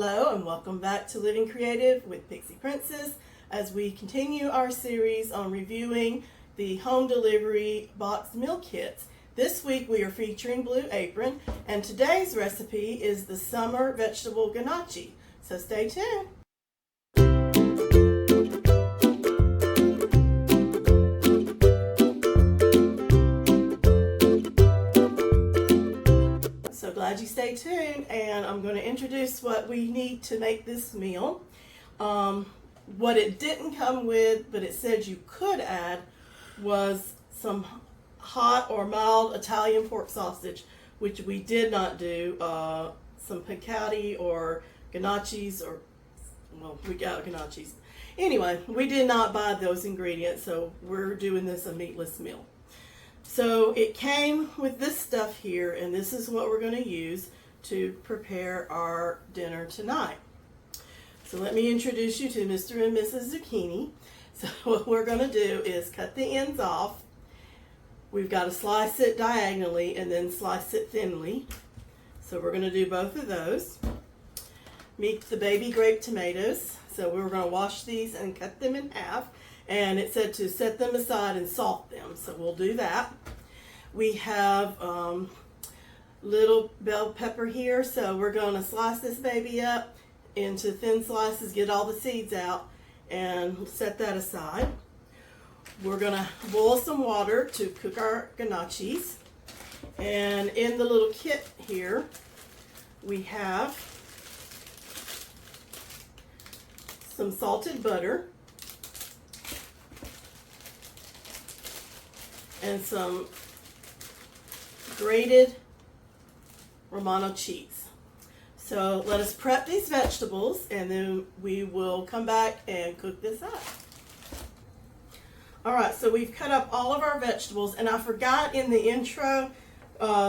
Hello and welcome back to Living Creative with Pixie Princess as we continue our series on reviewing the home delivery box meal kits. This week we are featuring Blue Apron and today's recipe is the Summer Vegetable Gnocchi. So stay tuned. So glad you stayed tuned, and I'm going to introduce what we need to make this meal. What it didn't come with, but it said you could add, was some hot or mild Italian pork sausage, which we did not do. Some piccati or gnocchis, or, well, we got gnocchis. Anyway, we did not buy those ingredients, so we're doing this a meatless meal. So it came with this stuff here, and this is what we're going to use to prepare our dinner tonight. So let me introduce you to Mr. and Mrs. Zucchini. So what we're going to do is cut the ends off. We've got to slice it diagonally and then slice it thinly. So we're going to do both of those. Meet the baby grape tomatoes. So we're going to wash these and cut them in half. And it said to set them aside and salt them, so we'll do that. We have little bell pepper here, so we're going to slice this baby up into thin slices, get all the seeds out, and set that aside. We're going to boil some water to cook our gnocchis. And in the little kit here, we have some salted butter, and some grated Romano cheese. So let us prep these vegetables and then we will come back and cook this up. Alright, so we've cut up all of our vegetables, and I forgot in the intro,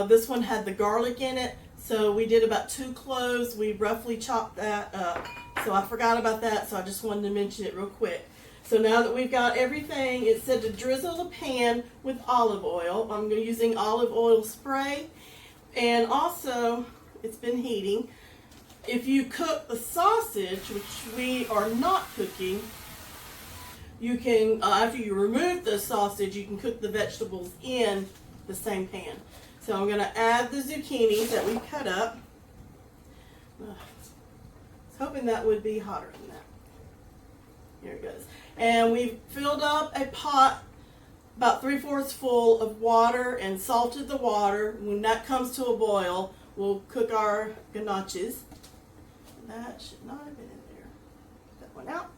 this one had the garlic in it, so we did about 2 cloves. We roughly chopped that up, so I forgot about that, so I just wanted to mention it real quick. So now that we've got everything, it said to drizzle the pan with olive oil. I'm using olive oil spray. And also, it's been heating. If you cook the sausage, which we are not cooking, you can, after you remove the sausage, you can cook the vegetables in the same pan. So I'm going to add the zucchini that we cut up. I was hoping that would be hotter than that. Here it goes. And we've filled up a pot about 3/4 full of water and salted the water. When that comes to a boil, we'll cook our gnocchis. That should not have been in there. Get that one out.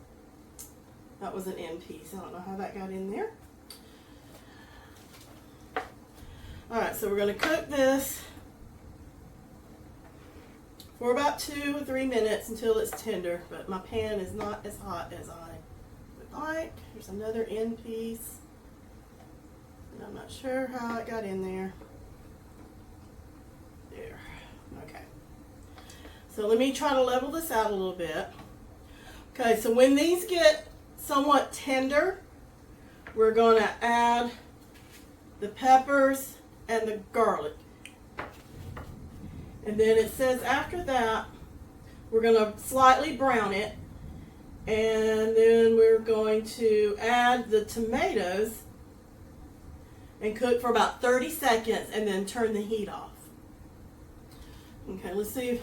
That was an end piece. I don't know how that got in there. Alright, so we're going to cook this for about 2 or 3 minutes until it's tender, but my pan is not as hot as I would like. Here's another end piece, and I'm not sure how it got in there. There. Okay. So let me try to level this out a little bit. Okay, so when these get somewhat tender, we're going to add the peppers and the garlic. And then it says after that, we're going to slightly brown it. And then we're going to add the tomatoes and cook for about 30 seconds and then turn the heat off. Okay, let's see if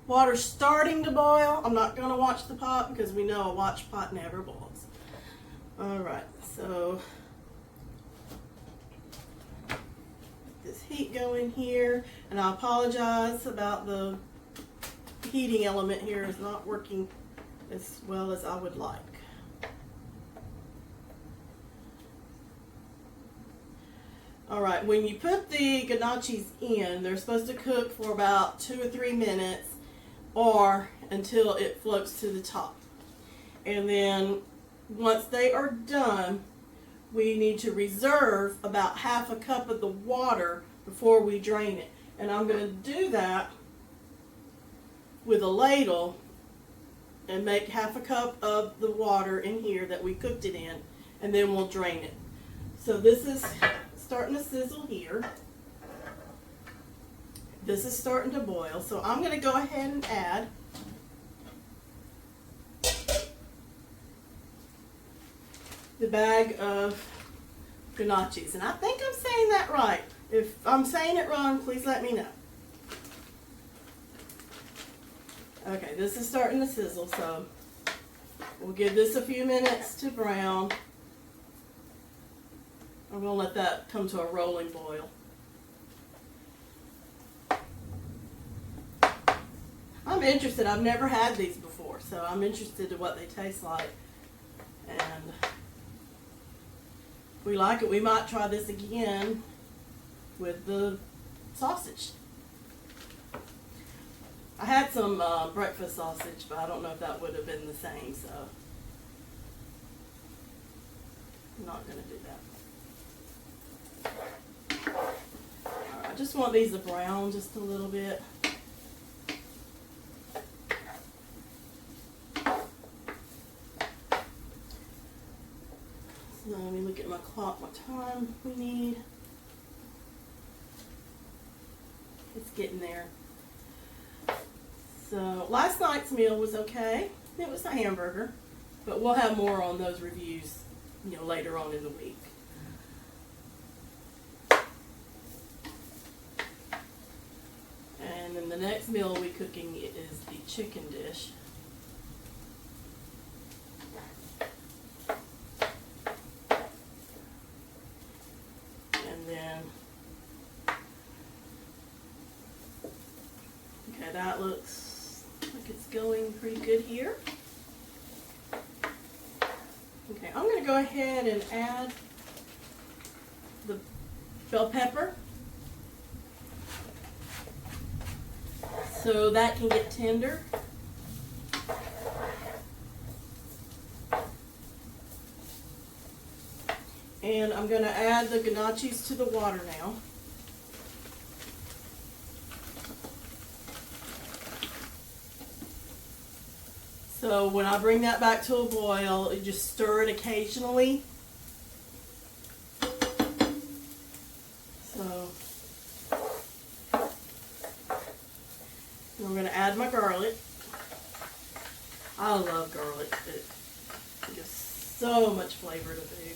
water's starting to boil. I'm not going to watch the pot because we know a watch pot never boils. Alright, so this heat going here, and I apologize about the heating element here is not working as well as I would like. Alright, when you put the gnocchis in, they're supposed to cook for about 2 or 3 minutes or until it floats to the top. And then once they are done, we need to reserve about 1/2 cup of the water before we drain it. And I'm going to do that with a ladle and make 1/2 cup of the water in here that we cooked it in, and then we'll drain it. So this is starting to sizzle here. This is starting to boil, so I'm going to go ahead and add the bag of gnocchis. And I think I'm saying that right. If I'm saying it wrong, please let me know. Okay, this is starting to sizzle, so we'll give this a few minutes to brown. I'm going to let that come to a rolling boil. I'm interested. I've never had these before, so I'm interested in what they taste like. And if we like it, we might try this again with the sausage. I had some breakfast sausage, but I don't know if that would have been the same, so I'm not going to do that. Right, I just want these to brown just a little bit. So let me look at my clock, what time we need. It's getting there. So last night's meal was okay. It was a hamburger, but we'll have more on those reviews, later on in the week. And then the next meal we're cooking is the chicken dish. And then, okay, that looks like it's going pretty good here. Okay, I'm going to go ahead and add the bell pepper so that can get tender. And I'm going to add the gnocchis to the water now. So when I bring that back to a boil, you just stir it occasionally. So I'm going to add my garlic. I love garlic. It gives so much flavor to food.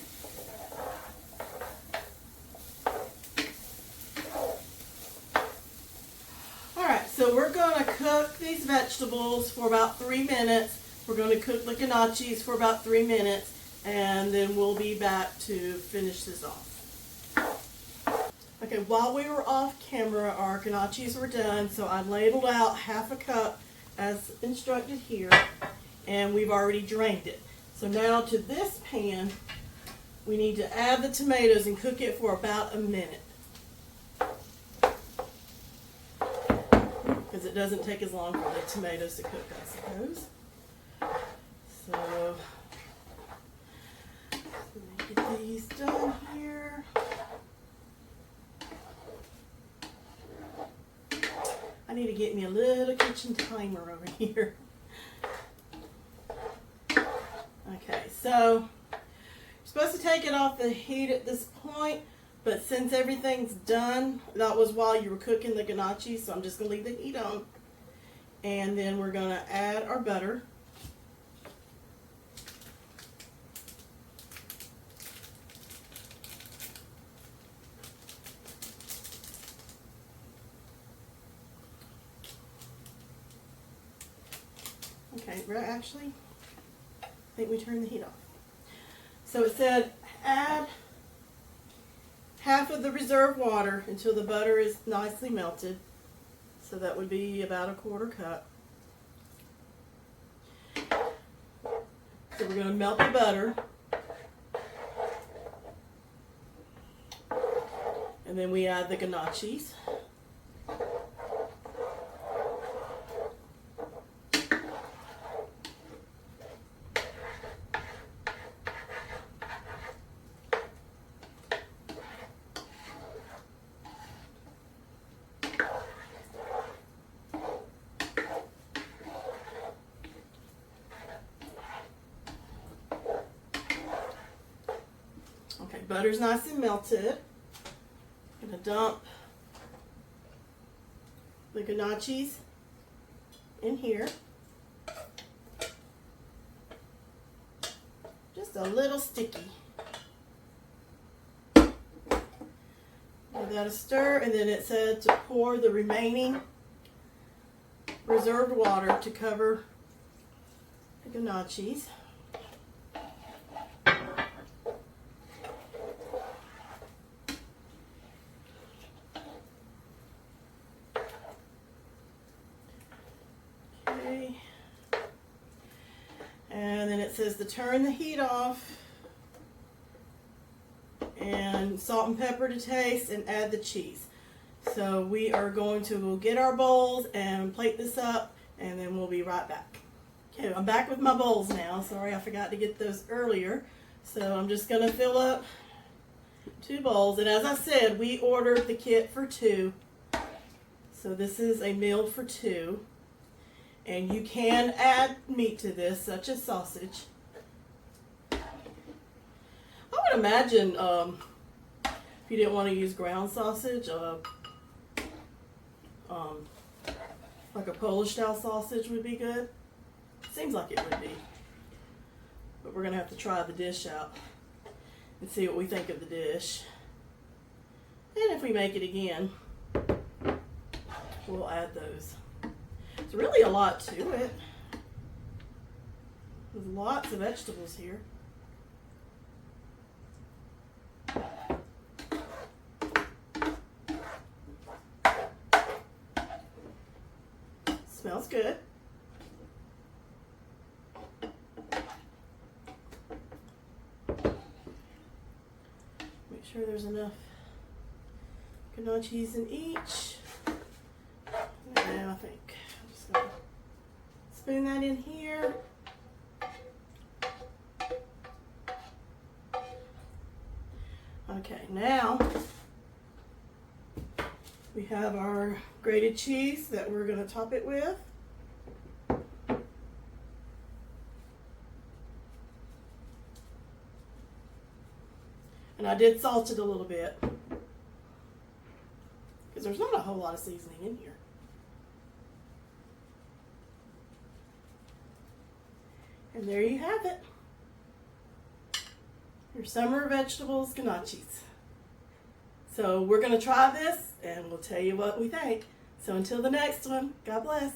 Alright, so we're going to cook these vegetables for about 3 minutes. We're going to cook the gnocchis for about 3 minutes, and then we'll be back to finish this off. Okay, while we were off camera, our gnocchis were done, so I ladled out half a cup as instructed here, and we've already drained it. So now to this pan, we need to add the tomatoes and cook it for about a minute. Because it doesn't take as long for the tomatoes to cook, I suppose. So, let me get these done here. I need to get me a little kitchen timer over here. Okay, so you're supposed to take it off the heat at this point, but since everything's done, that was while you were cooking the gnocchi, so I'm just going to leave the heat on. And then we're going to add our butter. Okay, well, actually, I think we turned the heat off. So it said add half of the reserved water until the butter is nicely melted. So that would be about a 1/4 cup. So we're going to melt the butter. And then we add the gnocchis. Okay, butter's nice and melted. I'm going to dump the gnocchis in here. Just a little sticky. that a stir, and then it said to pour the remaining reserved water to cover the gnocchis. Okay. And then it says to turn the heat off, and salt and pepper to taste, and add the cheese. So we are going to go get our bowls and plate this up, and then we'll be right back. Okay, I'm back with my bowls now. Sorry, I forgot to get those earlier. So I'm just going to fill up 2 bowls. And as I said, we ordered the kit for 2. So this is a meal for 2. And you can add meat to this, such as sausage. I would imagine if you didn't want to use ground sausage, like a Polish style sausage would be good. Seems like it would be. But we're going to have to try the dish out and see what we think of the dish. And if we make it again, we'll add those. There's really a lot to it. There's lots of vegetables here. Smells good. Make sure there's enough gnocchis in each. And I think I'm just going to spoon that in here. Okay, now we have our grated cheese that we're going to top it with. And I did salt it a little bit because there's not a whole lot of seasoning in here. And there you have it. Your summer vegetables gnocchis. So we're going to try this and we'll tell you what we think. So until the next one, God bless.